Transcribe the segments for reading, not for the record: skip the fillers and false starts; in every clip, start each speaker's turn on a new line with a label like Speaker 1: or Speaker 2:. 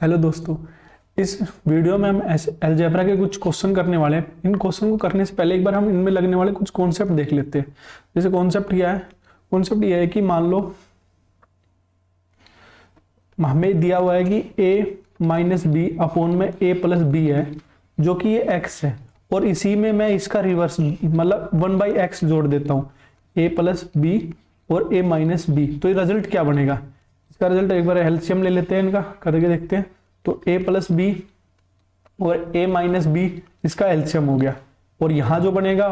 Speaker 1: Hello दोस्तों, इस video में हम अलजेब्रा के कुछ क्वेश्चन करने वाले हैं। इन क्वेश्चन को करने से पहले एक बार हम इनमें लगने वाले कुछ कॉन्सेप्ट देख लेते हैं। जैसे कॉन्सेप्ट क्या है? कॉन्सेप्ट ये है कि मान लो हमें दिया हुआ है कि a माइनस बी अपॉन में a प्लस बी है, जो कि ये x है, और इसी में मैं इसका रिवर्स मतलब 1/x जोड़ देता हूँ, a प्लस बी और a माइनस बी। तो ये रिजल्ट क्या बनेगा? इसका रिजल्ट एक बार एलसीएम ले लेते हैं, इनका करके देखते हैं। तो a प्लस बी और a माइनस बी इसका एलसीएम हो गया, और यहां जो बनेगा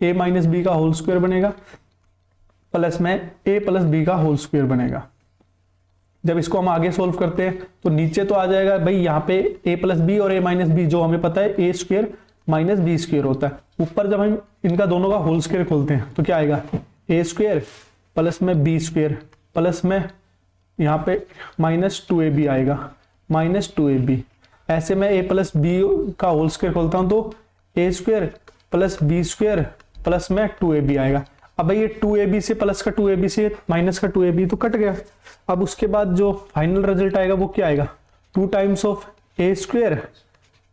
Speaker 1: a माइनस बी का होल स्क्वायर बनेगा प्लस में a प्लस बी का होल स्क्वायर बनेगा। जब इसको हम आगे सोल्व करते हैं तो नीचे तो आ जाएगा भाई, यहाँ पे a प्लस बी और a माइनस बी जो हमें पता है a square minus B square होता है। ऊपर जब हम इनका दोनों का होल स्क्वायर खोलते हैं तो क्या आएगा? a स्क्वायर प्लस में b स्क्वायर प्लस में यहाँ पे माइनस 2ab आएगा, माइनस 2ab। ऐसे में a प्लस बी का होल स्क्वायर खोलता हूं तो a square plus B square plus में 2ab आएगा। अब भाई ये 2ab से प्लस का 2ab से माइनस का 2ab तो कट गया। अब उसके बाद जो फाइनल रिजल्ट आएगा वो क्या आएगा? 2 times of a square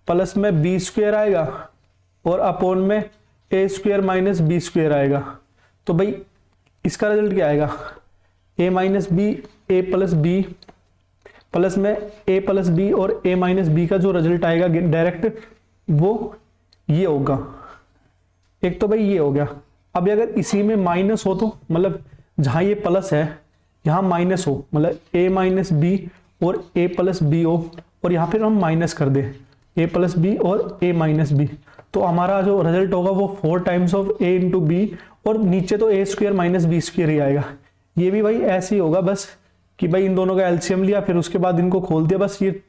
Speaker 1: plus में b स्क्वायर आएगा और अपॉन में a square minus b square आएगा। तो भाई इसका रिजल्ट क्या आएगा? a minus B a plus B plus में a प्लस बी और a माइनस बी का जो रिजल्ट आएगा डायरेक्ट वो ये होगा। एक तो भाई ये हो गया। अब अगर इसी में माइनस हो तो मतलब जहां ये प्लस है यहां माइनस हो, मतलब a माइनस बी और a प्लस बी हो, और यहां फिर हम माइनस कर दे a प्लस बी और a माइनस बी, तो हमारा जो रिजल्ट होगा वो 4 times of a into B, और नीचे तो a square minus B square ही आएगा। ये भी भाई ऐसे ही होगा, बस कि भाई इन दोनों का एलसीएम लिया, फिर उसके बाद इनको खोल दिया। बस ये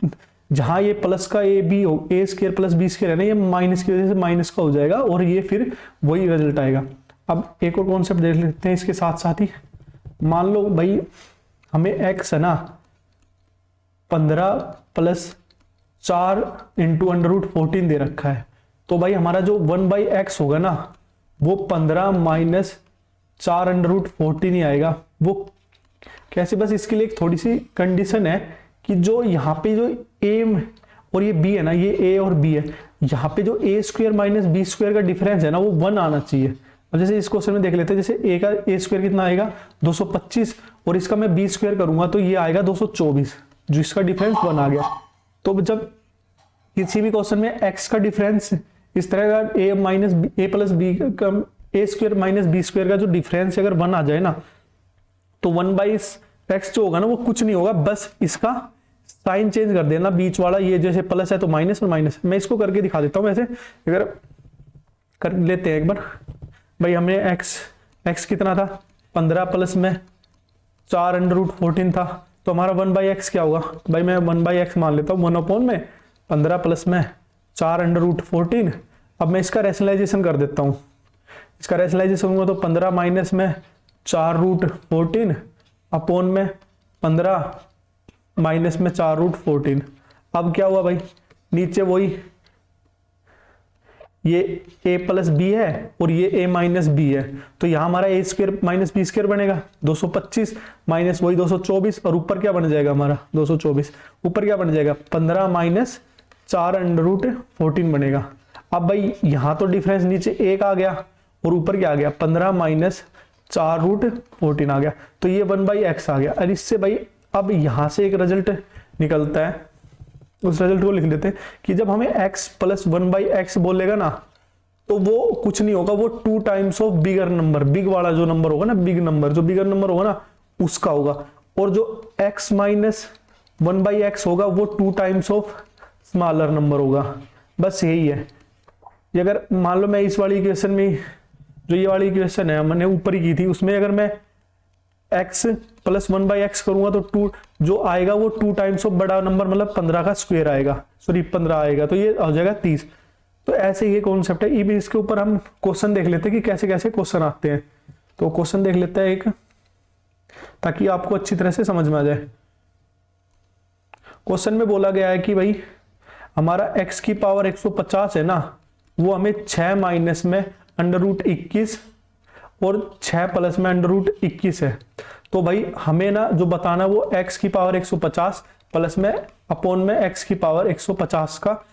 Speaker 1: जहां ये प्लस का ए बी हो, ए स्क्वायर प्लस बी स्क्वायर है ना, ये माइनस की वजह से माइनस का हो जाएगा, और ये फिर वही रिजल्ट आएगा। अब एक और कॉन्सेप्ट देख लेते हैं इसके साथ साथ ही। मान लो भाई हमें एक्स है ना 15 प्लस 4 इंटू अंडर रूट 14 दे रखा है, तो भाई हमारा जो 1/x होगा ना वो 15 माइनस 4 अंडर रूट 14 ही आएगा। वो कैसे? बस इसके लिए एक थोड़ी सी कंडीशन है कि जो यहाँ पे जो a और ये b है ना, ये a और b है, यहाँ पे जो a square minus B square का डिफरेंस है ना वो 1 आना चाहिए। अब जैसे इस क्वेश्चन में देख लेते हैं, जैसे a का a स्क्वायर कितना आएगा 225, और इसका मैं b स्क्वायर करूंगा तो ये आएगा 224, जो इसका डिफरेंस 1 आ गया। तो जब किसी भी क्वेश्चन में x का डिफरेंस इस तरह का a minus a plus B का a square minus B square का जो डिफरेंस अगर 1 आ जाए ना, तो 1/x जो होगा ना वो कुछ नहीं होगा, बस इसका साइन चेंज कर देना बीच वाला। ये जैसे प्लस है तो माइनस और माइनस। मैं इसको करके दिखा देता हूं। ऐसे अगर कर लेते हैं एक बार, भाई हमने x कितना था 15 प्लस में 4 अंडर रूट 14 था, तो हमारा 1/x क्या होगा? भाई मैं 1/x मान लेता हूँ, 1 अपॉन में 15 प्लस में 4 अंडर रूट 14। अब मैं इसका रैशनलाइजेशन कर देता हूँ। इसका रैशनलाइजेशन होगा तो 15 माइनस में 4 रूट 14 अपॉन में 15 माइनस में 4 रूट 14। अब क्या हुआ भाई? नीचे वही ये a प्लस बी है और ये a माइनस बी है, तो यहां हमारा a square minus B square बनेगा 225 माइनस वही 224, और ऊपर क्या बन जाएगा हमारा 224, ऊपर क्या बन जाएगा 15 माइनस 4 अंडर रूट 14 बनेगा। अब भाई यहां तो डिफरेंस नीचे 1 आ गया और ऊपर क्या आ गया 15 माइनस 4 रूट 14 आ गया, तो ये 1/x आ गया। और इससे भाई अब यहां से एक रिजल्ट निकलता है, उस रिजल्ट को लिख लेते हैं कि जब हमें x प्लस 1/x बोलेगा ना तो वो कुछ नहीं होगा, वो 2 times of bigger number, big वाला जो नंबर होगा ना, बिग नंबर, जो बिगर नंबर होगा ना उसका होगा, और जो x माइनस 1/x होगा वो 2 टाइम्स ऑफ स्मॉलर नंबर होगा। बस यही है। ये अगर मान लो मैं इस वाली इक्वेशन में, जो ये वाली इक्वेशन है मैंने ऊपर ही की थी, उसमें अगर मैं x प्लस 1/x करूंगा तो 2 जो आएगा वो 2 टाइम्स ऑफ बड़ा नंबर मतलब 15 का स्क्वायर आएगा, सॉरी 15 आएगा, तो ये हो जाएगा 30। तो ऐसे ये कॉन्सेप्ट है। ये इसके ऊपर हम क्वेश्चन देख लेते हैं कि कैसे कैसे क्वेश्चन आते हैं। तो क्वेश्चन देख लेते हैं एक, ताकि आपको अच्छी तरह से समझ में आ जाए। क्वेश्चन में बोला गया है कि भाई हमारा x की पावर 150 है ना, वो हमें 6 माइनस में अंडर रूट 21 और 6 प्लस में अंडर रूट 21 है। तो भाई हमें ना जो बताना वो x की पावर 150 प्लस में अपोन में x की पावर 150 का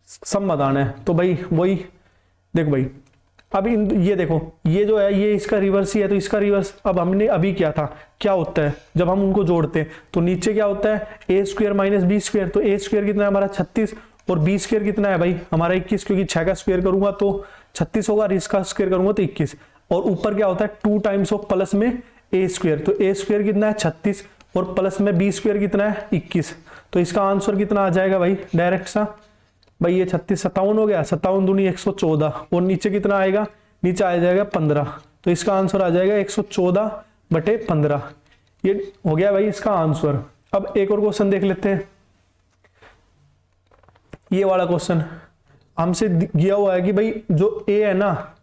Speaker 1: सम बताना है। तो भाई वही देखो भाई, अब ये देखो, ये जो है ये इसका रिवर्स ही है, तो इसका रिवर्स अब हमने अभी किया था, क्या होता है जब हम उनको जोड़ते हैं तो नीचे क्या होता है ए स्क्वायर माइनस बी स्क्वायर। तो ए स्क्वायर कितना है हमारा 36 और बी स्क्वायर कितना है भाई हमारा 21, क्योंकि 6 का स्क्वायर करूंगा तो 36 होगा और इसका स्क्वायर करूंगा तो 21। और ऊपर क्या होता है 2 टाइम्स ऑफ प्लस में ए स्क्वायर, तो ए स्क्वायर कितना है 36 और प्लस में बी स्क्वायर कितना है 21। तो इसका आंसर कितना आ जाएगा भाई डायरेक्ट सा, भाई ये 36 57 हो गया, 57 दूनी 114 और नीचे कितना आएगा, नीचे आ जाएगा 15। तो इसका आंसर आ जाएगा 114/15। ये हो गया भाई इसका आंसर। अब एक और क्वेश्चन देख लेते हैं। ये वाला क्वेश्चन हमसे दिया हुआ है कि भाई जो a है ना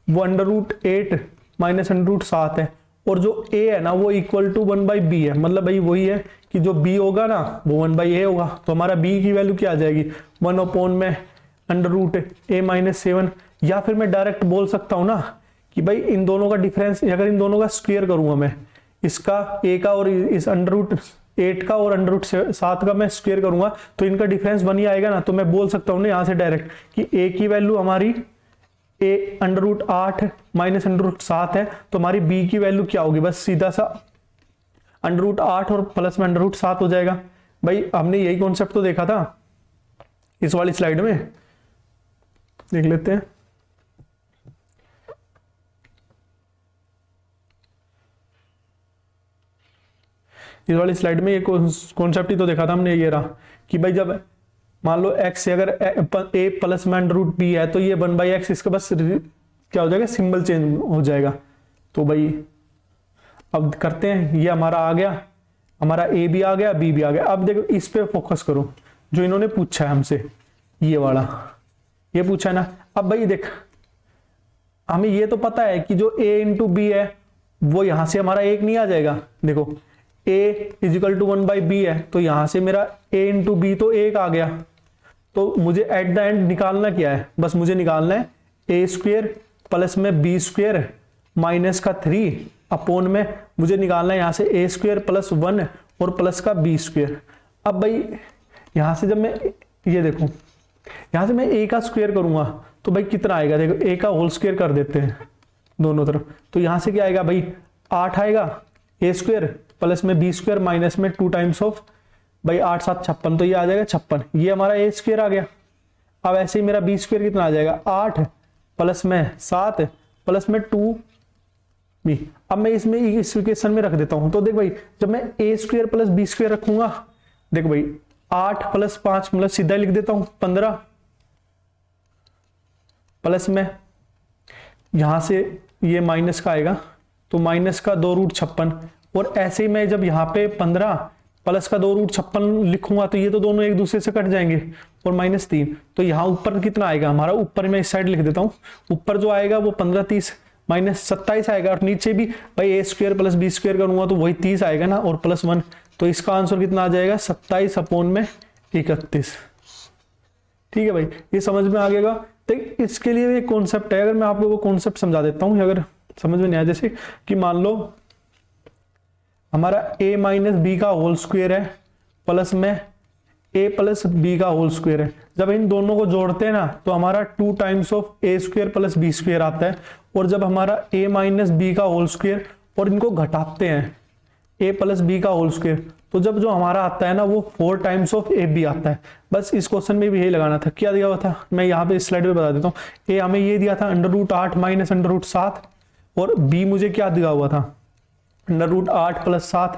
Speaker 1: वो √8 माइनस √7 है और जो a है ना वो इक्वल टू 1/b है। मतलब भाई वही है कि जो b होगा ना वो 1/a होगा। तो हमारा b की वैल्यू क्या आ जाएगी 1/√a-7। या फिर मैं डायरेक्ट बोल सकता हूं ना कि भाई इन दोनों का डिफरेंस, अगर इन दोनों का स्क्वायर करूंगा मैं, इसका a का और इस √8 का और √7 का मैं स्क्वायर करूंगा तो इनका डिफरेंस 1 ही आएगा ना। तो मैं बोल सकता हूं ना यहाँ से डायरेक्ट कि a की वैल्यू हमारी √8 माइनस √7 है, तो हमारी b की वैल्यू क्या होगी, बस सीधा सा √8 और प्लस में √7 हो जाएगा। भाई हमने यही कॉन्सेप्ट तो देखा था इस वाली स्लाइड में, देख लेते हैं। इस वाली स्लाइड में ये कॉन्सेप्ट ही तो देखा था हमने, ये रहा कि भाई जब मान लो x से अगर a प्लस में √b है तो ये 1/x, इसका बस क्या हो जाएगा सिंबल चेंज हो जाएगा। तो भाई अब करते हैं, ये हमारा आ गया, हमारा a भी आ गया b भी आ गया। अब देखो इस पे फोकस करो जो इन्होंने पूछा है हमसे, ये वाला ये पूछा है ना। अब भाई देख हमें ये तो पता है कि जो a इंटू बी है वो यहां से हमारा 1 नहीं आ जाएगा। देखो a इजिकल टू 1/b है तो यहां से मेरा a इंटू बी तो 1 आ गया। तो मुझे एट द एंड निकालना क्या है, बस मुझे निकालना है a स्क्वायर प्लस में b स्क्वायर माइनस का 3 अपोन में मुझे निकालना है यहाँ से a स्क्वायर प्लस 1 और प्लस का b स्क्वायर। अब भाई यहाँ से जब मैं ये देखो यहाँ से मैं a का स्क्वायर करूंगा तो भाई कितना आएगा, देखो a का होल स्क्वायर कर देते हैं दोनों तरफ। तो यहाँ से क्या आएगा भाई 8 आएगा a स्क्वायर प्लस में b स्क्वायर माइनस में 2 टाइम्स ऑफ भाई 8 7 56, तो ये आ जाएगा 56। ये हमारा a स्क्वायर आ गया। अब ऐसे ही मेरा b स्क्वायर कितना आ जाएगा 8 प्लस में 7 प्लस में 2b। अब मैं इसमें इस इक्वेशन में रख देता हूं। तो देख भाई जब मैं a square plus b square रखूंगा, देख भाई 8 प्लस 5 मतलब सीधा लिख देता हूं 15 प्लस में यहां से ये माइनस का आएगा तो माइनस का 2√56 और ऐसे ही मैं जब यहाँ पे 15 प्लस का 2√56 लिखूंगा तो ये तो दोनों एक दूसरे से कट जाएंगे और -3। तो यहाँ ऊपर कितना आएगा हमारा, ऊपर मैं इस साइड लिख देता हूँ, ऊपर जो आएगा वो 15 30 -27 आएगा और नीचे भी भाई a square plus b square करूंगा तो वही 30 आएगा ना और +1। तो इसका आंसर कितना आ जाएगा 27 अपोन में 31। ठीक है भाई, ये समझ में आ गया। तो इसके लिए एक कॉन्सेप्ट है, अगर मैं आपको वो कॉन्सेप्ट समझा देता हूँ अगर समझ में नहीं आया, जैसे कि मान लो हमारा a माइनस बी का होल स्क्वायर है प्लस में a प्लस बी का होल स्क्वायर है। जब इन दोनों को जोड़ते हैं ना तो हमारा 2 times of a square plus b square आता है। और जब हमारा a माइनस बी का होल स्क्वायर और इनको घटाते हैं a प्लस बी का होल स्क्वायर तो जब जो हमारा आता है ना वो 4 टाइम्स ऑफ ए बी आता है। बस इस क्वेश्चन में भी यही लगाना था। क्या दिया हुआ था मैं यहाँ पे इस स्लाइड पे बता देता हूँ। a हमें ये दिया था √8 माइनस √7 और b मुझे क्या दिया हुआ था √8 प्लस 7।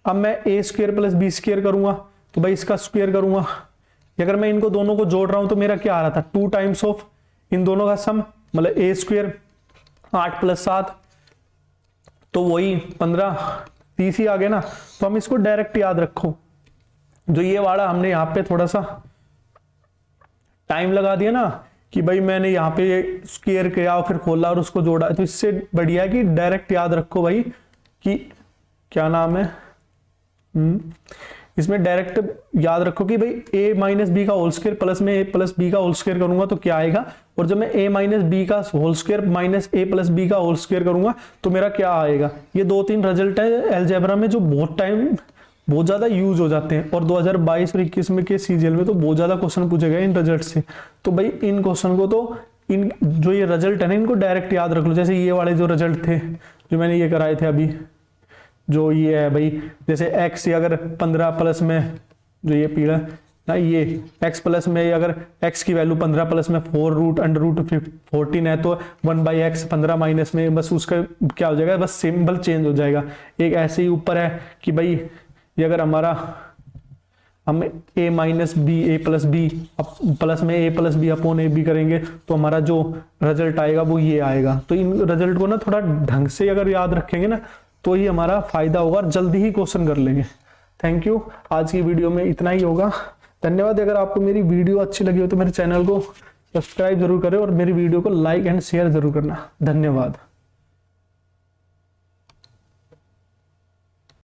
Speaker 1: अब मैं a square plus b square करूंगा तो भाई इसका स्क्वायर करूंगा। अगर मैं इनको दोनों को जोड़ रहा हूं तो मेरा क्या आ रहा था 2 टाइम्स ऑफ इन दोनों का सम, मतलब a स्क्वायर 8 प्लस 7 तो वही 15 30 ही आ गया ना। तो हम इसको डायरेक्ट याद रखो, जो ये वाला हमने यहाँ पे थोड़ा सा टाइम लगा दिया ना कि भाई मैंने यहाँ पे स्क्वायर किया और फिर खोला और उसको जोड़ा, तो इससे बढ़िया है कि डायरेक्ट याद रखो भाई कि क्या नाम है इसमें डायरेक्ट याद रखो कि भाई a माइनस बी का होल स्क्वायर प्लस में a प्लस बी का होल स्क्वायर करूंगा तो क्या आएगा, और जब मैं a माइनस बी का whole square minus a plus B का होल स्क्वायर करूंगा तो मेरा क्या आएगा। ये 2-3 रिजल्ट है अलजेब्रा में जो बहुत टाइम बहुत ज्यादा यूज हो जाते हैं, और 2022 और 21 में के सीजीएल में तो बहुत ज्यादा क्वेश्चन पूछे गए इन रिजल्ट से। तो भाई इन क्वेश्चन को तो इन जो ये रिजल्ट है ना इनको डायरेक्ट याद रख लो। जैसे ये वाले जो रिजल्ट थे जो मैंने ये कराए थे अभी, जो ये है भाई, जैसे x अगर 15 प्लस में जो ये पीड़ा ना, ये x प्लस में अगर x की वैल्यू 15 प्लस में 4 रूट अंडर रूट 14 है तो 1/x 15 माइनस में बस उसका क्या हो जाएगा, बस सिंबल चेंज हो जाएगा। एक ऐसे ही ऊपर है कि भाई ये अगर हमारा हम a minus B A plus B plus में a plus B upon A B करेंगे तो हमारा जो रिजल्ट आएगा वो ये आएगा। तो इन रिजल्ट को ना थोड़ा ढंग से अगर याद रखेंगे ना तो ही हमारा फायदा होगा और जल्दी ही क्वेश्चन कर लेंगे। थैंक यू, आज की वीडियो में इतना ही होगा। धन्यवाद। अगर आपको मेरी वीडियो अच्छी लगी हो तो मेरे चैनल को सब्सक्राइब जरूर करें और मेरी वीडियो को लाइक एंड शेयर जरूर करना। धन्यवाद।